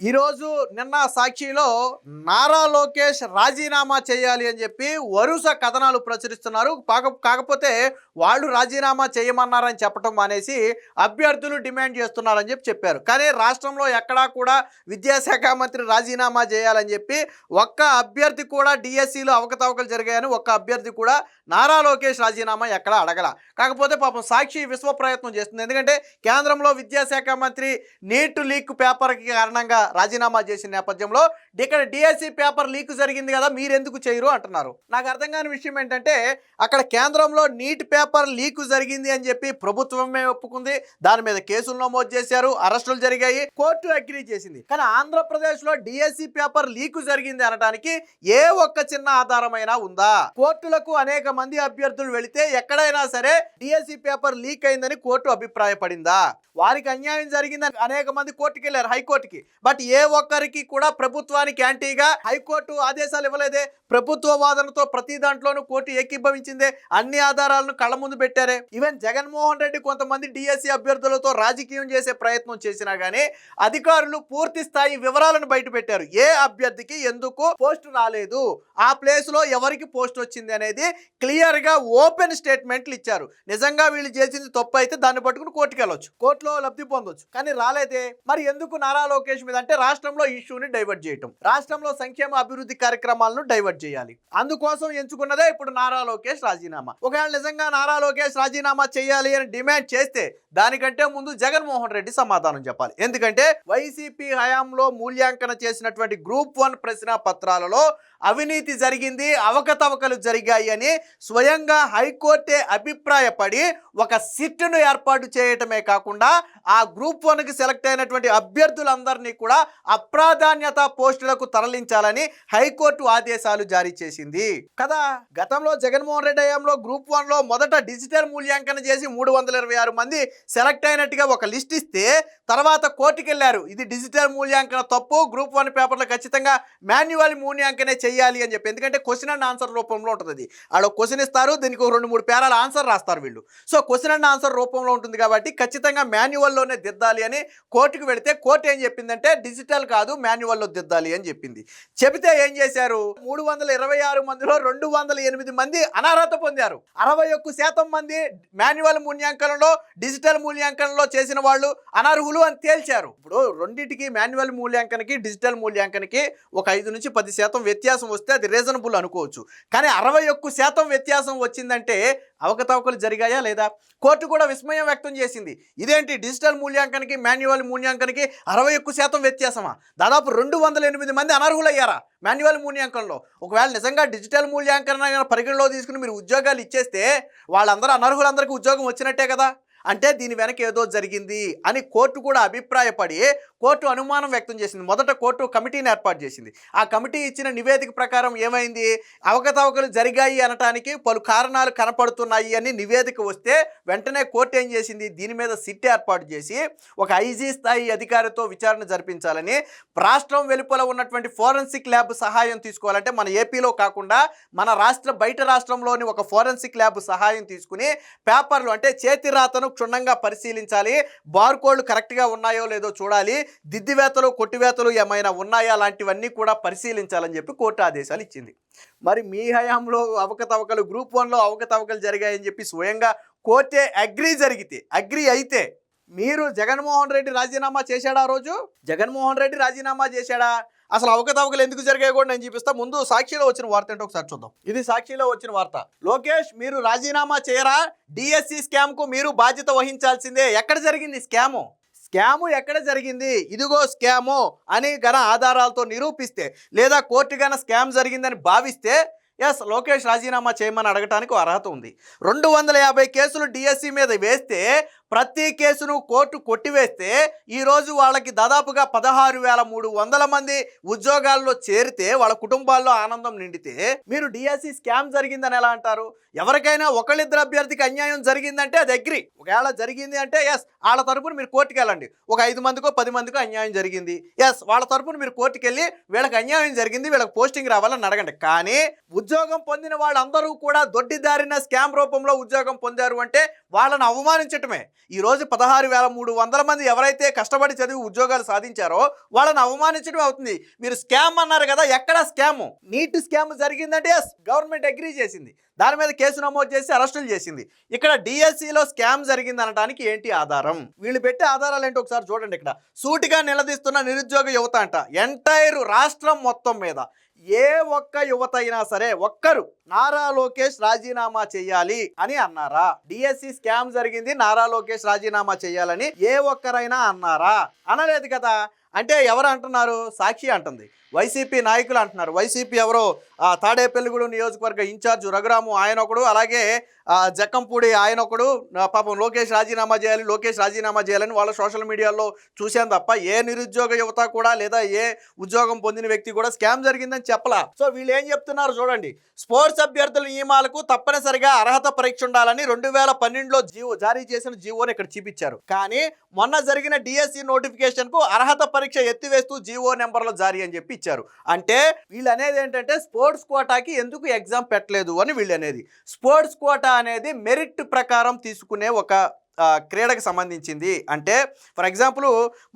ఈరోజు నిన్న సాక్షిలో నారా లోకేష్ రాజీనామా చేయాలి అని చెప్పి వరుస కథనాలు ప్రచురిస్తున్నారు. కాకపోతే వాళ్ళు రాజీనామా చేయమన్నారని చెప్పడం మానేసి అభ్యర్థులు డిమాండ్ చేస్తున్నారని చెప్పారు. కానీ రాష్ట్రంలో ఎక్కడా కూడా విద్యాశాఖ మంత్రి రాజీనామా చేయాలని చెప్పి ఒక్క అభ్యర్థి కూడా డిఎస్సిలో అవకతవకలు జరిగాయని ఒక్క అభ్యర్థి కూడా నారా లోకేష్ రాజీనామా ఎక్కడా అడగల. కాకపోతే పాపం సాక్షి విశ్వ ప్రయత్నం చేస్తుంది. ఎందుకంటే కేంద్రంలో విద్యాశాఖ మంత్రి నీట్ లీక్ పేపర్కి కారణంగా రాజీనామా చేసిన నేపథ్యంలో ఇక్కడ డిఎస్సి పేపర్ లీక్ జరిగింది కదా, మీరెందుకు చేయరు అంటున్నారు. నాకు అర్థం కాని విషయం ఏంటంటే అక్కడ కేంద్రంలో నీట్ పేపర్ లీక్ జరిగింది అని చెప్పి ప్రభుత్వమే ఒప్పుకుంది, దాని మీద కేసులు నమోదు చేశారు, అరెస్టులు జరిగాయి, కోర్టు అగ్రీ చేసింది. కానీ ఆంధ్రప్రదేశ్లో డిఎస్సి పేపర్ లీక్ జరిగింది అనడానికి ఏ ఒక్క చిన్న ఆధారమైనా ఉందా? కోర్టులకు అనేక మంది అభ్యర్థులు వెళితే ఎక్కడైనా సరే డిఎస్సి పేపర్ లీక్ అయిందని కోర్టు అభిప్రాయపడిందా? వారికి అన్యాయం జరిగిందని అనేక మంది కోర్టుకి వెళ్ళారు, హైకోర్టుకి. బట్ ఏ ఒక్కరికి కూడా ప్రభుత్వానికి యాంటీగా హైకోర్టు ఆదేశాలు ఇవ్వలేదే. ప్రభుత్వ వాదనతో ప్రతి దాంట్లోనూ కోర్టు ఏకీభవించిందే, అన్ని ఆధారాలను కళ్ళ ముందు పెట్టారే. ఈవెన్ జగన్మోహన్ రెడ్డి కొంతమంది డిఎస్సి అభ్యర్థులతో రాజకీయం చేసే ప్రయత్నం చేసినా గానీ అధికారులు పూర్తి స్థాయి వివరాలను బయట పెట్టారు. ఏ అభ్యర్థికి ఎందుకు పోస్ట్ రాలేదు, ఆ ప్లేస్ లో ఎవరికి పోస్ట్ వచ్చింది అనేది క్లియర్ గా ఓపెన్ స్టేట్మెంట్లు ఇచ్చారు. నిజంగా వీళ్ళు చేసింది తప్పు అయితే దాన్ని పట్టుకుని కోర్టుకు వెళ్ళొచ్చు, కోర్టులో లబ్ధి పొందొచ్చు. కానీ రాలేదే. మరి ఎందుకు నారా లోకేష్ మీద అంటే రాష్ట్రంలో ఇష్యూని డైవర్ట్ చేయటం, రాష్ట్రంలో సంక్షేమ అభివృద్ధి కార్యక్రమాలను డైవర్ట్ చేయాలి. అందుకోసం ఎంచుకున్నదే ఇప్పుడు నారా లోకేష్ రాజీనామా. ఒకవేళ నిజంగా నారా లోకేష్ రాజీనామా చేయాలి అని డిమాండ్ చేస్తే దానికంటే ముందు జగన్మోహన్ రెడ్డి సమాధానం చెప్పాలి. ఎందుకంటే వైసీపీ హయాంలో మూల్యాంకన చేసినటువంటి గ్రూప్ 1 ప్రశ్న పత్రాలలో అవినీతి జరిగింది, అవకతవకలు జరిగాయి అని స్వయంగా హైకోర్టే అభిప్రాయపడి ఒక సిట్ను ఏర్పాటు చేయటమే కాకుండా ఆ గ్రూప్ 1కి సెలెక్ట్ అయినటువంటి అభ్యర్థులందరినీ కూడా అప్రాధాన్యత పోస్టులకు తరలించాలని హైకోర్టు ఆదేశాలు జారీ చేసింది కదా. గతంలో జగన్మోహన్ రెడ్డి హయాంలో గ్రూప్ 1లో మొదట డిజిటల్ మూల్యాంకన చేసి 326 మంది సెలెక్ట్ అయినట్టుగా ఒక లిస్ట్ ఇస్తే తర్వాత కోర్టుకి వెళ్ళారు, ఇది డిజిటల్ మూల్యాంకన తప్పు, గ్రూప్ 1 పేపర్లో ఖచ్చితంగా మాన్యువల్ మూల్యాంకనే చేయాలి అని చెప్పి. ఎందుకంటే క్వశ్చన్ అండ్ ఆన్సర్ రూపంలో ఉంటుంది. అది ఆడ క్వశ్చన్ ఇస్తారు, దీనికి 2-3 పేరాల ఆన్సర్ రాస్తారు వీళ్ళు. సో క్వశ్చన్ అండ్ ఆన్సర్ రూపంలో ఉంటుంది కాబట్టి ఖచ్చితంగా మాన్యువల్లోనే దిద్దాలి అని కోర్టుకు వెళితే కోర్టు ఏం చెప్పిందంటే డిజిటల్ కాదు మాన్యువల్లో దిద్దాలి అని చెప్పింది. చెబితే ఏం చేశారు, 326 మందిలో 208 మంది అనర్హత పొందారు. 61% మంది మాన్యువల్ మూల్యాంకనంలో డిజిటల్ మూల్యాంకనంలో చేసిన వాళ్ళు అనర్హులు అని తేల్చారు. ఇప్పుడు రెండింటికి మాన్యువల్ మూల్యాంకనకి డిజిటల్ మూల్యాంకనకి ఒక 5 నుంచి 10% వ్యత్యాసం వస్తే అది రీజనబుల్ అనుకోవచ్చు. కానీ 61% వ్యత్యాసం వచ్చిందంటే అవకతవకలు జరిగాయా లేదా? కోర్టు కూడా విస్మయం వ్యక్తం చేసింది. ఇదేంటి డిజిటల్ మూల్యాంకనకి మాన్యువల్ మూల్యాంకనకి 61% వ్యత్యాసమా? దాదాపు 208 మంది అనర్హులయ్యారా మాన్యువల్ మూల్యాంకనంలో? ఒకవేళ నిజంగా డిజిటల్ మూల్యాంకన పరిగణలో తీసుకుని మీరు ఉద్యోగాలు ఇచ్చేస్తే వాళ్ళందరూ అనర్హులందరికీ ఉద్యోగం వచ్చినట్టే కదా. అంటే దీని వెనక ఏదో జరిగింది అని కోర్టు కూడా అభిప్రాయపడి కోర్టు అనుమానం వ్యక్తం చేసింది. మొదట కోర్టు కమిటీని ఏర్పాటు చేసింది. ఆ కమిటీ ఇచ్చిన నివేదిక ప్రకారం ఏమైంది, అవకతవకలు జరిగాయి అనటానికి పలు కారణాలు కనపడుతున్నాయి అని నివేదిక వస్తే వెంటనే కోర్టు ఏం చేసింది, దీని మీద సిట్ ఏర్పాటు చేసి ఒక ఐజీ స్థాయి అధికారితో విచారణ జరిపించాలని, రాష్ట్రం వెలుపల ఉన్నటువంటి ఫోరెన్సిక్ ల్యాబ్ సహాయం తీసుకోవాలంటే మన ఏపీలో కాకుండా మన బయట రాష్ట్రంలోని ఒక ఫోరెన్సిక్ ల్యాబ్ సహాయం తీసుకుని పేపర్లు అంటే చేతి రాతను క్షుణ్ణంగా పరిశీలించాలి, బార్కోడ్లు కరెక్ట్గా ఉన్నాయో లేదో చూడాలి, దిద్దివేతలు కొట్టివేతలు ఏమైనా ఉన్నాయా లాంటివన్నీ కూడా పరిశీలించాలని చెప్పి కోర్టు ఆదేశాలు ఇచ్చింది. మరి మీ హయాంలో అవకతవకలు గ్రూప్ 1లో అవకతవకలు జరిగాయని చెప్పి స్వయంగా కోర్టే అగ్రీ అయితే మీరు జగన్మోహన్ రెడ్డి రాజీనామా చేశాడా? ఆ రోజు జగన్మోహన్ రెడ్డి రాజీనామా చేశాడా? అసలు అవకతవకలు ఎందుకు జరిగాయి కూడా నేను చూపిస్తా. ముందు సాక్షిలో వచ్చిన వార్త ఏంటో ఒకసారి చూద్దాం. ఇది సాక్షిలో వచ్చిన వార్త. లోకేష్ మీరు రాజీనామా చేయరా, డిఎస్సి స్కామ్ కు మీరు బాధ్యత వహించాల్సిందే. ఎక్కడ జరిగింది స్కాము ఎక్కడ జరిగింది, ఇదిగో స్కాము అని గన ఆధారాలతో నిరూపిస్తే లేదా కోర్టు గన స్కామ్ జరిగిందని భావిస్తే ఎస్ లోకేష్ రాజీనామా చేయమని అడగటానికి అర్హత ఉంది. 250 కేసులు డిఎస్సి మీద వేస్తే ప్రతి కేసును కోర్టు కొట్టివేస్తే ఈరోజు వాళ్ళకి దాదాపుగా 16,300 మంది ఉద్యోగాల్లో చేరితే వాళ్ళ కుటుంబాల్లో ఆనందం నిండితే మీరు డిఎస్సి స్కామ్ జరిగిందని ఎలా అంటారు? ఎవరికైనా ఒకళ్ళిద్దరు అభ్యర్థికి అన్యాయం జరిగిందంటే అది అగ్రి. ఒకవేళ జరిగింది అంటే ఎస్ వాళ్ళ తరపున మీరు కోర్టుకు వెళ్ళండి. ఒక 5 మందికో 10 మందికో అన్యాయం జరిగింది, ఎస్ వాళ్ళ తరపున మీరు కోర్టుకు వెళ్ళి వీళ్ళకి అన్యాయం జరిగింది, వీళ్ళకి పోస్టింగ్ రావాలని అడగండి. కానీ ఉద్యోగం పొందిన వాళ్ళందరూ కూడా దొడ్డిదారిన స్కామ్ రూపంలో ఉద్యోగం పొందారు అంటే వాళ్ళని అవమానించటమే. ఈరోజు 16,300 మంది ఎవరైతే కష్టపడి చదివి ఉద్యోగాలు సాధించారో వాళ్ళని అవమానించడం అవుతుంది. మీరు స్కామ్ అన్నారు కదా, ఎక్కడ స్కాము? నీట్ స్కామ్ జరిగిందంటే ఎస్, గవర్నమెంట్ అగ్రీ చేసింది, దాని మీద కేసు నమోదు చేసి అరెస్టులు చేసింది. ఇక్కడ డిఎస్సిలో స్కామ్ జరిగింది అనడానికి ఏంటి ఆధారం? వీళ్ళు పెట్టే ఆధారాలు ఏంటో ఒకసారి చూడండి. ఇక్కడ సూటిగా నిలదీస్తున్న నిరుద్యోగ యువత అంట, ఎంటైర్ రాష్ట్రం మొత్తం మీద ఏ ఒక్క యువత అయినా సరే ఒక్కరు నారా లోకేష్ రాజీనామా చేయాలి అని అన్నారా? డిఎస్సి స్కామ్ జరిగింది, నారా లోకేష్ రాజీనామా చేయాలని ఏ ఒక్కరైనా అన్నారా? అనలేదు కదా. అంటే ఎవరు అంటున్నారు? సాక్షి అంటుంది, వైసీపీ నాయకులు అంటున్నారు. వైసీపీ ఎవరో తాడేపల్లిగూడెం నియోజకవర్గ ఇన్ఛార్జ్ రఘురాము ఆయన ఒకడు, అలాగే జక్కంపూడి ఆయన ఒకడు, పాపం లోకేష్ రాజీనామా చేయాలి, లోకేష్ రాజీనామా చేయాలని వాళ్ళ సోషల్ మీడియాలో చూశాను తప్ప ఏ నిరుద్యోగ యువత కూడా లేదా ఏ ఉద్యోగం పొందిన వ్యక్తి కూడా స్కామ్ జరిగిందని చెప్పలా. సో వీళ్ళు ఏం చెప్తున్నారు చూడండి. స్పోర్ట్స్ అభ్యర్థుల నియమాలకు తప్పనిసరిగా అర్హత పరీక్ష ఉండాలని 2012లో జారీ చేసిన జీవోని ఇక్కడ చూపించారు. కానీ మొన్న జరిగిన డిఎస్సి నోటిఫికేషన్కు అర్హత పరీక్ష ఎత్తివేస్తూ జీవో నెంబర్లో జారీ అని చెప్పి ఇచ్చారు. అంటే వీళ్ళు అనేది ఏంటంటే స్పోర్ట్స్ కోటాకి ఎందుకు ఎగ్జామ్ పెట్టలేదు అని వీళ్ళు అనేది. స్పోర్ట్స్ కోటా అనేది మెరిట్ ప్రకారం తీసుకునే ఒక క్రీడకు సంబంధించింది. అంటే ఫర్ ఎగ్జాంపుల్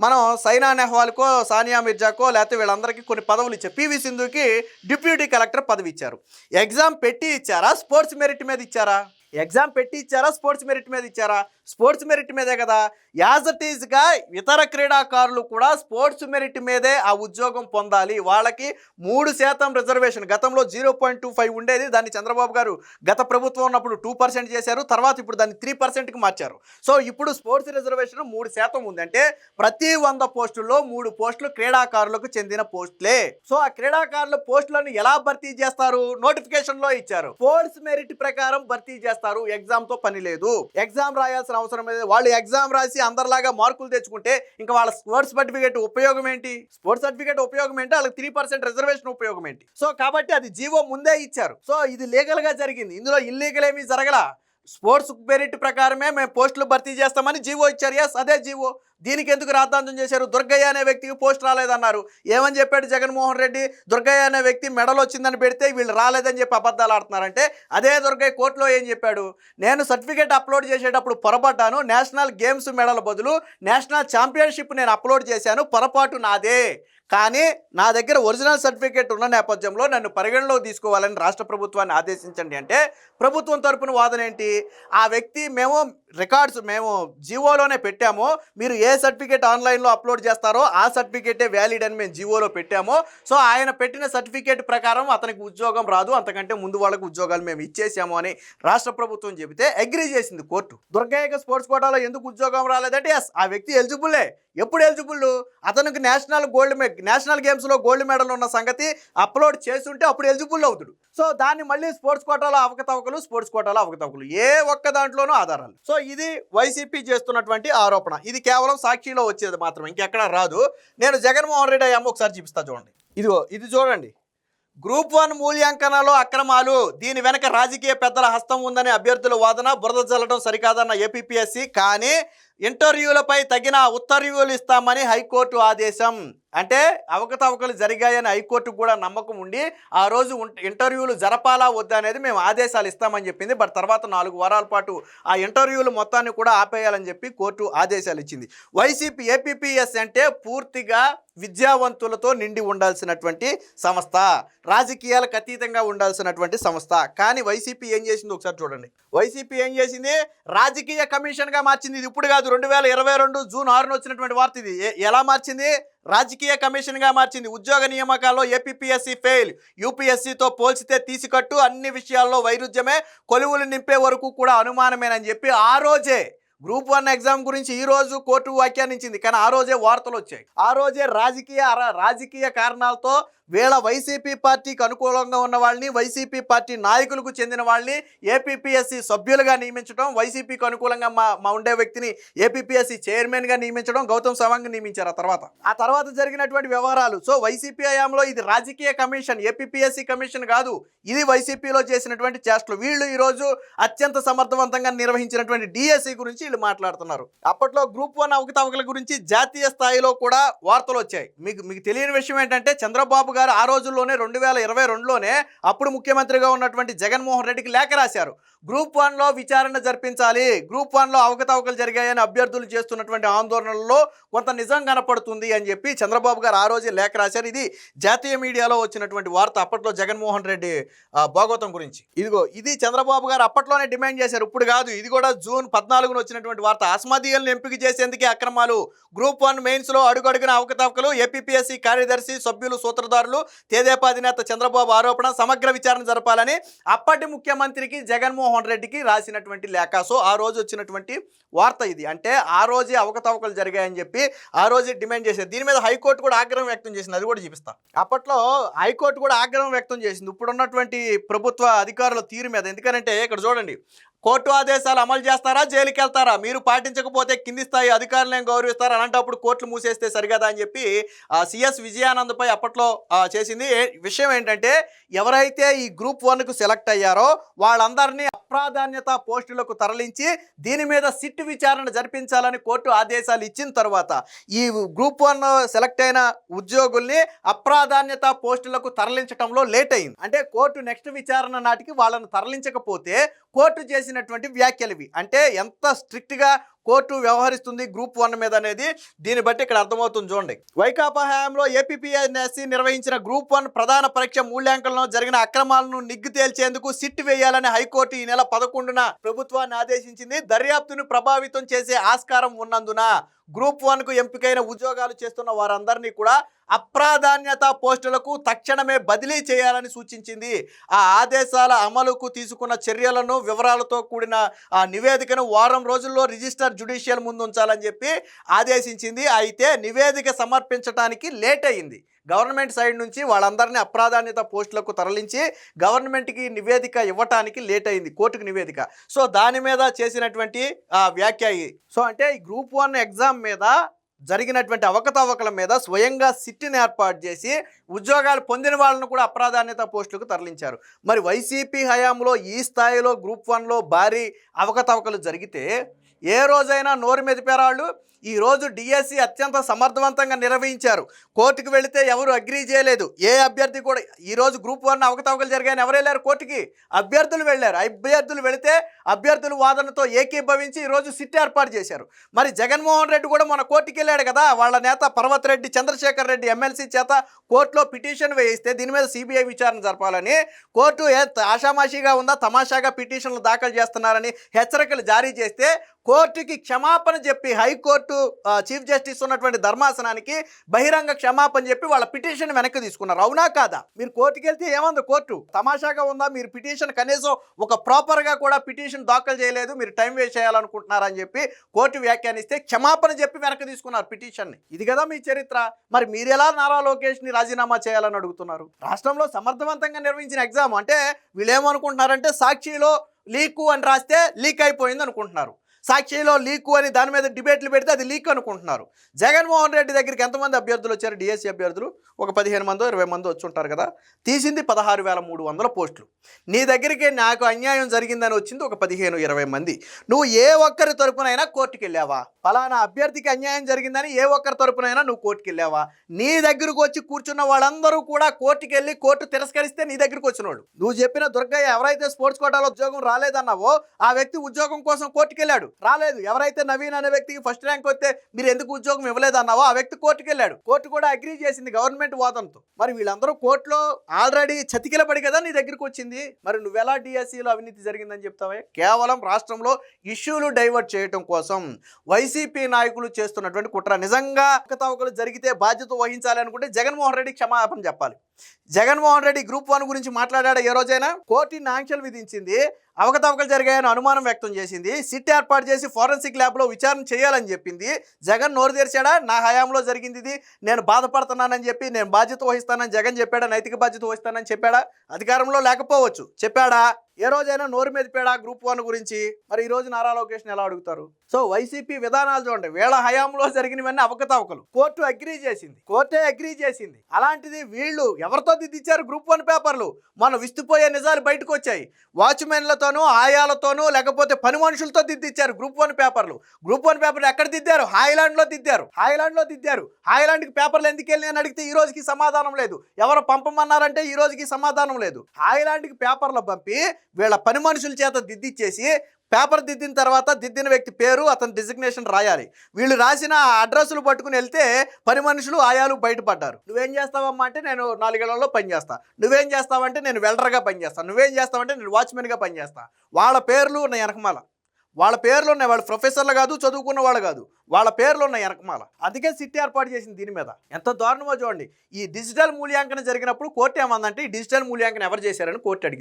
మనం సైనా నెహ్వాల్కో సానియా మిర్జాకో లేకపోతే వీళ్ళందరికీ కొన్ని పదవులు ఇచ్చారు. పివి సింధుకి డిప్యూటీ కలెక్టర్ పదవి ఇచ్చారు. ఎగ్జామ్ పెట్టి ఇచ్చారా, స్పోర్ట్స్ మెరిట్ మీద ఇచ్చారా? ఎగ్జామ్ పెట్టి ఇచ్చారా, స్పోర్ట్స్ మెరిట్ మీద ఇచ్చారా? స్పోర్ట్స్ మెరిట్ మీదే కదా. యాజ్ ఇట్ ఈజ్గా ఇతర క్రీడాకారులు కూడా స్పోర్ట్స్ మెరిట్ మీదే ఆ ఉద్యోగం పొందాలి. వాళ్ళకి 3% రిజర్వేషన్, గతంలో 0.25 ఉండేది, దాన్ని చంద్రబాబు గారు గత ప్రభుత్వం ఉన్నప్పుడు 2% చేశారు, తర్వాత ఇప్పుడు దాన్ని 3%కి మార్చారు. సో ఇప్పుడు స్పోర్ట్స్ రిజర్వేషన్ 3% ఉంది. అంటే ప్రతి 100 పోస్టుల్లో 3 పోస్టులు క్రీడాకారులకు చెందిన పోస్టులే. సో ఆ క్రీడాకారుల పోస్టులను ఎలా భర్తీ చేస్తారు? నోటిఫికేషన్లో ఇచ్చారు. స్పోర్ట్స్ మెరిట్ ప్రకారం భర్తీ చేస్తారు. ఎగ్జామ్తో పని లేదు, ఎగ్జామ్ రాయాల్సిన అవసరం లేదు. వాళ్ళు ఎగ్జామ్ రాసి అందరిలాగా మార్కులు తెచ్చుకుంటే ఇంకా వాళ్ళ స్పోర్ట్స్ సర్టిఫికేట్ ఉపయోగం ఏంటి? స్పోర్ట్స్ సర్టిఫికేట్ ఉపయోగం ఏంటి? వాళ్ళకి 3% రిజర్వేషన్ ఉపయోగం ఏంటి? సో కాబట్టి అది జీవో ముందే ఇచ్చారు. సో ఇది లీగల్ గా జరిగింది, ఇందులో ఇల్లీగల్ ఏమీ జరగలా. స్పోర్ట్స్ మెరిట్ ప్రకారమే మేము పోస్టులు భర్తీ చేస్తామని జీవో ఇచ్చారు. ఎస్, అదే జీవో. దీనికి ఎందుకు రాద్ధాంతం చేశారు? దుర్గయ్య అనే వ్యక్తికి పోస్ట్ రాలేదన్నారు. ఏమని చెప్పాడు జగన్మోహన్ రెడ్డి? దుర్గయ్య అనే వ్యక్తి మెడల్ వచ్చిందని పెడితే వీళ్ళు రాలేదని చెప్పి అబద్ధాలు ఆడుతున్నారంటే అదే దుర్గయ్య కోర్టులో ఏం చెప్పాడు? నేను సర్టిఫికేట్ అప్లోడ్ చేసేటప్పుడు పొరపాటాను, నేషనల్ గేమ్స్ మెడల్ బదులు నేషనల్ ఛాంపియన్షిప్ నేను అప్లోడ్ చేశాను, పొరపాటు నాదే. కానీ నా దగ్గర ఒరిజినల్ సర్టిఫికేట్ ఉన్న నేపథ్యంలో నన్ను పరిగణలోకి తీసుకోవాలని రాష్ట్ర ప్రభుత్వాన్ని ఆదేశించండి అంటే ప్రభుత్వం తరపున వాదన ఏంటి? ఆ వ్యక్తి మేము రికార్డ్స్ మేము జీవోలోనే పెట్టాము, మీరు ఏ సర్టిఫికేట్ ఆన్లైన్లో అప్లోడ్ చేస్తారో ఆ సర్టిఫికేటే వ్యాలిడ్ అని మేము జీవోలో పెట్టాము. సో ఆయన పెట్టిన సర్టిఫికేట్ ప్రకారం అతనికి ఉద్యోగం రాదు, అంతకంటే ముందు వాళ్ళకు ఉద్యోగాలు మేము ఇచ్చేసాము అని రాష్ట్ర ప్రభుత్వం చెబితే అగ్రీ చేసింది కోర్టు. దుర్గయ్యకి స్పోర్ట్స్ కోటాలో ఎందుకు ఉద్యోగం రాలేదంటే ఎస్, ఆ వ్యక్తి ఎలిజిబుల్లే. ఎప్పుడు ఎలిజిబుల్? అతనికి నేషనల్ గేమ్స్లో గోల్డ్ మెడల్ ఉన్న సంగతి అప్లోడ్ చేస్తుంటే అప్పుడు ఎలిజిబుల్ అవుతాడు. సో దాన్ని మళ్ళీ స్పోర్ట్స్ కోటాలో అవకతవకలు ఏ ఒక్క దాంట్లోనూ ఆధారాలు. సో ఇది వైసీపీ చేస్తున్నటువంటి ఆరోపణ. ఇది కేవలం సాక్షిలో వచ్చేది మాత్రం, ఇంకెక్కడా రాదు. నేను జగన్మోహన్ రెడ్డి అయ్యాము ఒకసారి చూపిస్తా చూడండి. ఇది చూడండి. గ్రూప్ 1 మూల్యాంకనాలో అక్రమాలు, దీని వెనక రాజకీయ పెద్దల హస్తం ఉందని అభ్యర్థుల వాదన. బురద చల్లడం సరికాదన్న ఏపీపీఎస్సీ, కానీ ఇంటర్వ్యూలపై తగిన ఉత్తర్వులు ఇస్తామని హైకోర్టు ఆదేశం. అంటే అవకతవకలు జరిగాయని హైకోర్టుకు కూడా నమ్మకం ఉండి ఆ రోజు ఇంటర్వ్యూలు జరపాలా వద్దా అనేది మేము ఆదేశాలు ఇస్తామని చెప్పింది. బట్ తర్వాత 4 వారాల పాటు ఆ ఇంటర్వ్యూలు మొత్తాన్ని కూడా ఆపేయాలని చెప్పి కోర్టు ఆదేశాలు ఇచ్చింది. వైసీపీ ఏపీపీఎస్ అంటే పూర్తిగా విద్యావంతులతో నిండి ఉండాల్సినటువంటి సంస్థ, రాజకీయాలకు అతీతంగా ఉండాల్సినటువంటి సంస్థ. కానీ వైసీపీ ఏం చేసింది ఒకసారి చూడండి. వైసీపీ ఏం చేసింది? రాజకీయ కమిషన్గా మార్చింది. ఇది ఇప్పుడు కాదు, 2022 జూన్ 6న వచ్చినటువంటి వార్త. ఇది ఎలా మార్చింది? రాజకీయ కమిషన్గా మార్చింది. ఉద్యోగ నియామకాల్లో ఏపీపీఎస్సీ ఫెయిల్, యూపీఎస్సీతో పోల్చితే తీసికట్టు, అన్ని విషయాల్లో వైరుధ్యమే, కొలువులు నింపే వరకు కూడా అనుమానమేనని చెప్పి ఆ రోజే గ్రూప్ 1 ఎగ్జామ్ గురించి ఈ రోజు కోర్టు వ్యాఖ్యానించింది. కానీ ఆ రోజే వార్తలు వచ్చాయి. ఆ రోజే రాజకీయ కారణాలతో వీళ్ళ వైసీపీ పార్టీకి అనుకూలంగా ఉన్న వాళ్ళని, వైసీపీ పార్టీ నాయకులకు చెందిన వాళ్ళని ఏపీపీఎస్సీ సభ్యులుగా నియమించడం, వైసీపీకి అనుకూలంగా మా ఉండే వ్యక్తిని ఏపీపీఎస్సీ చైర్మన్గా నియమించడం, గౌతమ్ సవాంగ్ నియమించారు. ఆ తర్వాత జరిగినటువంటి వ్యవహారాలు. సో వైసీపీ హయాంలో ఇది రాజకీయ కమిషన్, ఏపీపీఎస్సీ కమిషన్ కాదు. ఇది వైసీపీలో చేసినటువంటి చేష్టలు. వీళ్ళు ఈరోజు అత్యంత సమర్థవంతంగా నిర్వహించినటువంటి డిఎస్సి గురించి వీళ్ళు మాట్లాడుతున్నారు. అప్పట్లో గ్రూప్ 1 అవకతవకల గురించి జాతీయ స్థాయిలో కూడా వార్తలు వచ్చాయి. మీకు తెలియని విషయం ఏంటంటే చంద్రబాబు గారు ఆ రోజుల్లోనే 2022లోనే అప్పుడు ముఖ్యమంత్రిగా ఉన్నటువంటి జగన్మోహన్ రెడ్డికి లేఖ రాశారు. గ్రూప్ 1లో విచారణ జరిపించాలి, గ్రూప్ 1లో అవకతవకలు జరిగాయని అభ్యర్థులు చేస్తున్నటువంటి ఆందోళనల్లో కొంత నిజం కనపడుతుంది అని చెప్పి చంద్రబాబు గారు ఆ రోజే లేఖ రాశారు. ఇది జాతీయ మీడియాలో వచ్చినటువంటి వార్త అప్పట్లో జగన్మోహన్ రెడ్డి భాగవతం గురించి. ఇది చంద్రబాబు గారు అప్పట్లోనే డిమాండ్ చేశారు, ఇప్పుడు కాదు. ఇది కూడా జూన్ 14న వచ్చినటువంటి వార్త. అస్మదీయులను ఎంపిక చేసేందుకే అక్రమాలు, గ్రూప్ 1 మెయిన్స్లో అడుగడుగున అవకతవకలు, ఏపీపీఎస్సీ కార్యదర్శి సభ్యులు సూత్రధారులు, తెదేపా అధినేత చంద్రబాబు ఆరోపణ, సమగ్ర విచారణ జరపాలని అప్పటి ముఖ్యమంత్రికి జగన్మోహన్ రెడ్డికి రాసినటువంటి లేఖ. సో ఆ రోజు వచ్చినటువంటి వార్త ఇది. అంటే ఆ రోజే అవకతవకలు జరిగాయని చెప్పి ఆ రోజే డిమాండ్ చేశారు. దీని మీద హైకోర్టు కూడా ఆగ్రహం వ్యక్తం చేసింది, అది కూడా చూపిస్తా. అప్పట్లో హైకోర్టు కూడా ఆగ్రహం వ్యక్తం చేసింది ఇప్పుడున్నటువంటి ప్రభుత్వ అధికారుల తీరు మీద. ఎందుకంటే ఇక్కడ చూడండి, కోర్టు ఆదేశాలు అమలు చేస్తారా, జైలుకి వెళ్తారా, మీరు పాటించకపోతే కింది స్థాయి అధికారులను గౌరవిస్తారు, అలాంటప్పుడు కోర్టులు మూసేస్తే సరిగదా అని చెప్పి సిఎస్ విజయానందపై అప్పట్లో చేసింది. విషయం ఏంటంటే ఎవరైతే ఈ గ్రూప్ 1కు సెలెక్ట్ అయ్యారో వాళ్ళందరినీ అప్రాధాన్యత పోస్టులకు తరలించి దీని మీద సిట్ విచారణ జరిపించాలని కోర్టు ఆదేశాలు ఇచ్చిన తర్వాత ఈ గ్రూప్ 1 సెలెక్ట్ అయిన ఉద్యోగుల్ని అప్రాధాన్యత పోస్టులకు తరలించడంలో లేట్ అయింది. అంటే కోర్టు నెక్స్ట్ విచారణ నాటికి వాళ్ళను తరలించకపోతే కోర్టు చేసినటువంటి వ్యాఖ్యలు ఇవి. అంటే ఎంత స్ట్రిక్ట్గా కోర్టు వ్యవహరిస్తుంది గ్రూప్ 1 మీద అనేది దీన్ని బట్టి ఇక్కడ అర్థమవుతుంది. చూడండి, వైకాపా హయాంలో ఏపీపీఎస్సీ నిర్వహించిన గ్రూప్ 1 ప్రధాన పరీక్ష మూల్యాంకనంలో జరిగిన అక్రమాలను నిగ్గు తేల్చేందుకు సిట్ వేయాలని హైకోర్టు ఈ నెల 11న ప్రభుత్వాన్ని ఆదేశించింది. దర్యాప్తును ప్రభావితం చేసే ఆస్కారం ఉన్నందున గ్రూప్ 1కు ఎంపికైన ఉద్యోగాలు చేస్తున్న వారందరినీ కూడా అప్రాధాన్యత పోస్టులకు తక్షణమే బదిలీ చేయాలని సూచించింది. ఆ ఆదేశాల అమలుకు తీసుకున్న చర్యలను వివరాలతో కూడిన ఆ నివేదికను వారం రోజుల్లో రిజిస్టర్ జ్యుడిషియల్ ముందు ఉంచాలని చెప్పి ఆదేశించింది. అయితే నివేదిక సమర్పించడానికి లేట్ అయింది. గవర్నమెంట్ సైడ్ నుంచి వాళ్ళందరినీ అప్రాధాన్యత పోస్టులకు తరలించి గవర్నమెంట్కి నివేదిక ఇవ్వటానికి లేట్ అయింది, కోర్టుకు నివేదిక. సో దాని మీద చేసినటువంటి వ్యాఖ్య. సో అంటే ఈ గ్రూప్ 1 ఎగ్జామ్ మీద జరిగినటువంటి అవకతవకల మీద స్వయంగా సిట్ని ఏర్పాటు చేసి ఉద్యోగాలు పొందిన వాళ్ళను కూడా అప్రాధాన్యత పోస్టులకు తరలించారు. మరి వైసీపీ హయాంలో ఈ స్థాయిలో గ్రూప్ 1లో భారీ అవకతవకలు జరిగితే ఏ రోజైనా నోరు మెదిపారా వాళ్ళు? ఈరోజు డిఎస్సి అత్యంత సమర్థవంతంగా నిర్వహించారు. కోర్టుకు వెళితే ఎవరు అగ్రీ చేయలేదు, ఏ అభ్యర్థి కూడా. ఈరోజు గ్రూప్ 1 అవకతవకలు జరిగాయని ఎవరు వెళ్ళారు కోర్టుకి? అభ్యర్థులు వెళ్ళారు. అభ్యర్థులు వెళితే అభ్యర్థుల వాదనతో ఏకీభవించి ఈరోజు సిట్ ఏర్పాటు చేశారు. మరి జగన్మోహన్ రెడ్డి కూడా మన కోర్టుకి వెళ్ళాడు కదా, వాళ్ళ నేత పర్వత్ రెడ్డి, చంద్రశేఖర్ రెడ్డి ఎమ్మెల్సీ చేత కోర్టులో పిటిషన్ వేయిస్తే దీని మీద సిబిఐ విచారణ జరపాలని కోర్టు ఆషామాషిగా ఉందా, తమాషాగా పిటిషన్లు దాఖలు చేస్తున్నారని హెచ్చరికలు జారీ చేస్తే కోర్టుకి క్షమాపణ చెప్పి హైకోర్టు చీఫ్ జస్టిస్ ఉన్నటువంటి ధర్మాసనానికి బహిరంగ క్షమాపణ చెప్పి వాళ్ళ పిటిషన్ వెనక్కి తీసుకున్నారు. అవునా కాదా? మీరు కోర్టుకి వెళ్తే ఏమంది కోర్టు? తమాషాగా ఉందా? మీరు పిటిషన్ కనీసం ఒక ప్రాపర్గా కూడా పిటిషన్ దాఖలు చేయలేదు, మీరు టైం వేస్ట్ చేయాలనుకుంటున్నారని చెప్పి కోర్టు వ్యాఖ్యానిస్తే క్షమాపణ చెప్పి వెనక్కి తీసుకున్నారు పిటిషన్ని. ఇది కదా మీ చరిత్ర. మరి మీరు ఎలా నారా లోకేష్ని రాజీనామా చేయాలని అడుగుతున్నారు? రాష్ట్రంలో సమర్థవంతంగా నిర్వహించిన ఎగ్జామ్. అంటే వీళ్ళు ఏమనుకుంటున్నారంటే సాక్షిలో లీకు అని రాస్తే లీక్ అయిపోయింది అనుకుంటున్నారు, సాక్షిలో లీకు అని దాని మీద డిబేట్లు పెడితే అది లీక్ అనుకుంటున్నారు. జగన్మోహన్ రెడ్డి దగ్గరికి ఎంతమంది అభ్యర్థులు వచ్చారు? డిఎస్సి అభ్యర్థులు ఒక 15 మందో 20 మందో వచ్చి ఉంటారు కదా. తీసింది 16,300 పోస్టులు. నీ దగ్గరికి నాకు అన్యాయం జరిగిందని వచ్చింది ఒక 15-20 మంది. నువ్వు ఏ ఒక్కరి తరపునైనా కోర్టుకు వెళ్ళావా? ఫలానా అభ్యర్థికి అన్యాయం జరిగిందని ఏ ఒక్కరి తరపునైనా నువ్వు కోర్టుకు వెళ్ళావా? నీ దగ్గరకు వచ్చి కూర్చున్న వాళ్ళందరూ కూడా కోర్టుకు వెళ్ళి కోర్టు తిరస్కరిస్తే నీ దగ్గరకు వచ్చిన వాళ్ళు. నువ్వు చెప్పిన దుర్గయ్య ఎవరైతే స్పోర్ట్స్ కోటాలో ఉద్యోగం రాలేదన్నావో ఆ వ్యక్తి ఉద్యోగం కోసం కోర్టుకు వెళ్ళాడు, రాలేదు. ఎవరైతే నవీన్ అనే వ్యక్తికి ఫస్ట్ ర్యాంక్ వస్తే మీరు ఎందుకు ఉద్యోగం ఇవ్వలేదన్నావో ఆ వ్యక్తి కోర్టుకు వెళ్ళాడు, కోర్టు కూడా అగ్రీ చేసింది గవర్నమెంట్ వాదనతో. మరి వీళ్ళందరూ కోర్టులో ఆల్రెడీ చతికిలపడి కదా నీ దగ్గరికి వచ్చింది. మరి నువ్వెలా డిఎస్సిలో అవినీతి జరిగిందని చెప్తావే? కేవలం రాష్ట్రంలో ఇష్యూలు డైవర్ట్ చేయడం కోసం వైసీపీ నాయకులు చేస్తున్నటువంటి కుట్ర. నిజంగా అవకతవకలు జరిగితే బాధ్యత వహించాలి అనుకుంటే జగన్మోహన్ రెడ్డి క్షమాపణ చెప్పాలి. జగన్మోహన్ రెడ్డి గ్రూప్ 1 గురించి మాట్లాడాడు ఏ రోజైనా? కోర్టు ఆంక్షలు విధించింది, అవకతవకలు జరిగాయని అనుమానం వ్యక్తం చేసింది, సిట్ ఏర్పాటు చేసి ఫోరెన్సిక్ ల్యాబ్లో విచారణ చేయాలని చెప్పింది. జగన్ నోరు తెరిచాడా? నా హయాంలో జరిగింది ఇది, నేను బాధపడుతున్నానని చెప్పి నేను బాధ్యత వహిస్తానని జగన్ చెప్పాడా? నైతిక బాధ్యత వహిస్తానని చెప్పాడా? అధికారంలో లేకపోవచ్చు, చెప్పాడా? ఏ రోజైనా నోరు మీద పేడ గ్రూప్ 1 గురించి మరి ఈ రోజు నారా లోకేష్ని ఎలా అడుగుతారు? సో వైసీపీ విధానాలు చూడండి, వీళ్ళ హయాంలో జరిగినవన్నీ అవకతవకలు. కోర్టే అగ్రీ చేసింది. అలాంటిది వీళ్ళు ఎవరితో దిద్దిచ్చారు గ్రూప్ 1 పేపర్లు? మన విస్తుపోయే నిజాలు బయటకు వచ్చాయి. వాచ్మెన్లతోనూ ఆయాలతోనూ లేకపోతే పని మనుషులతో దిద్దిచ్చారు గ్రూప్ 1 పేపర్లు. గ్రూప్ 1 పేపర్లు ఎక్కడ దిద్దారు? హాయిలాండ్లో దిద్దారు. హాయిలాండ్కి పేపర్లు ఎందుకు వెళ్ళి అని అడిగితే ఈ రోజుకి సమాధానం లేదు. ఎవరు పంపమన్నారంటే ఈ రోజుకి సమాధానం లేదు. హాయిలాండ్కి పేపర్లు పంపి వీళ్ళ పని మనుషుల చేత దిద్దిచ్చేసి పేపర్ దిద్దిన తర్వాత దిద్దిన వ్యక్తి పేరు, అతని డిజిగ్నేషన్ రాయాలి. వీళ్ళు రాసిన అడ్రస్లు పట్టుకుని వెళ్తే పని మనుషులు ఆయాలు బయటపడ్డారు. నువ్వేం చేస్తావమ్మా అంటే నేను 4 ఏళ్లలో పనిచేస్తా. నువ్వేం చేస్తావంటే నేను వెల్డర్గా పనిచేస్తాను. నువ్వేం చేస్తావంటే నేను వాచ్మెన్గా పనిచేస్తా. వాళ్ళ పేర్లు ఉన్నాయి వెనకమాల. వాళ్ళ పేర్లు ఉన్నాయి. వాళ్ళు ప్రొఫెసర్లు కాదు, చదువుకున్న వాళ్ళు కాదు, వాళ్ళ పేర్లు ఉన్నాయి వెనకమాల. అందుకే సిట్ ఏర్పాటు చేసింది దీని మీద. ఎంత దారుణమో చూడండి. ఈ డిజిటల్ మూల్యాంకనం జరిగినప్పుడు కోర్టు ఏమందంటే ఈ డిజిటల్ మూల్యాంకనం ఎవరు చేశారని కోర్టు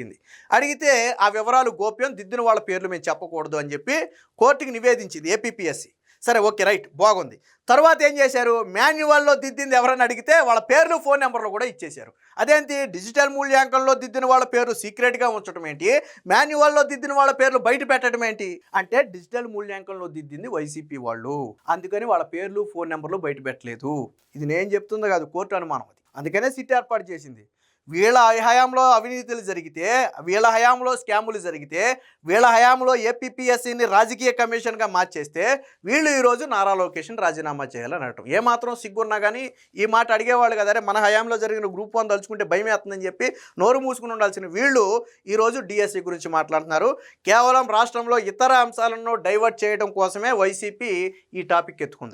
అడిగితే ఆ వివరాలు గోప్యం, దిద్దిన వాళ్ళ పేర్లు మేము చెప్పకూడదు అని చెప్పి కోర్టుకి నివేదించింది ఏపీపీఎస్సీ. సరే, ఓకే, రైట్, బాగుంది. తర్వాత ఏం చేశారు? మాన్యువల్లో దిద్దింది ఎవరైనా అడిగితే వాళ్ళ పేర్లు, ఫోన్ నెంబర్లు కూడా ఇచ్చేశారు. అదేంటి? డిజిటల్ మూల్యాంకనంలో దిద్దిన వాళ్ళ పేరు సీక్రెట్గా ఉంచడం ఏంటి, మాన్యువల్లో దిద్దిన వాళ్ళ పేర్లు బయట పెట్టడం ఏంటి? అంటే డిజిటల్ మూల్యాంకనంలో దిద్దింది వైసీపీ వాళ్ళు, అందుకని వాళ్ళ పేర్లు, ఫోన్ నెంబర్లు బయట పెట్టలేదు. ఇది నేను చెప్తుందో కాదు, కోర్టు అనుమానం. అది అందుకనే సిట్ ఏర్పాటు చేసింది. వీళ్ళ హయాంలో అవినీతులు జరిగితే, వీళ్ళ హయాంలో స్కాములు జరిగితే, వీళ్ళ హయాంలో ఏపీపీఎస్సీని రాజకీయ కమిషన్గా మార్చేస్తే వీళ్ళు ఈరోజు నారా లోకేష్ని రాజీనామా చేయాలని అనటం ఏమాత్రం సిగ్గున్నా కానీ ఈ మాట అడిగేవాళ్ళు కదా. మన హయాంలో జరిగిన గ్రూప్ 1 తలుచుకుంటే భయం వేస్తుందని చెప్పి నోరు మూసుకుని ఉండాల్సిన వీళ్ళు ఈరోజు డిఎస్సీ గురించి మాట్లాడుతున్నారు. కేవలం రాష్ట్రంలో ఇతర అంశాలను డైవర్ట్ చేయడం కోసమే వైసీపీ ఈ టాపిక్ ఎత్తుకుంది.